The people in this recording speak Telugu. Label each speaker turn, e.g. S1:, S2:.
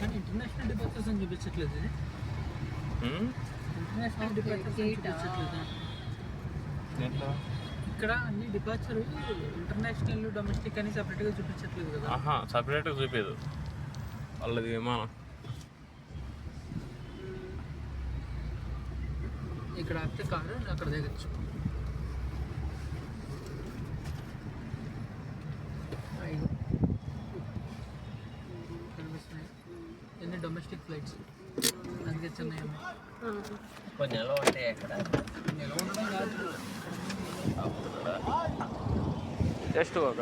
S1: కానీ ఇంటర్నేషనల్ డిపార్చర్స్ అని చూపించట్లేదు ఇది. ఇంటర్నేషనల్ డిపార్చర్స్ అని చూపించట్లేదు ఇక్కడ. అన్ని డిపార్చర్ ఇంటర్నేషనల్ డొమెస్టిక్ అని సపరేట్గా చూపించట్లేదు కదా.
S2: సపరేట్గా చూపించదు వాళ్ళది విమానం.
S1: ఇక్కడ ఆపితే కారు అక్కడ దిగచ్చు. కనిపిస్తున్నాయి ఎన్ని డొమెస్టిక్ ఫ్లైట్స్. అందుకే చెన్నై
S2: కొన్ని ఎలా ఉంటాయి అక్కడ.
S1: ఎలా ఉండడం కాదు,
S2: జస్ట్ ఒక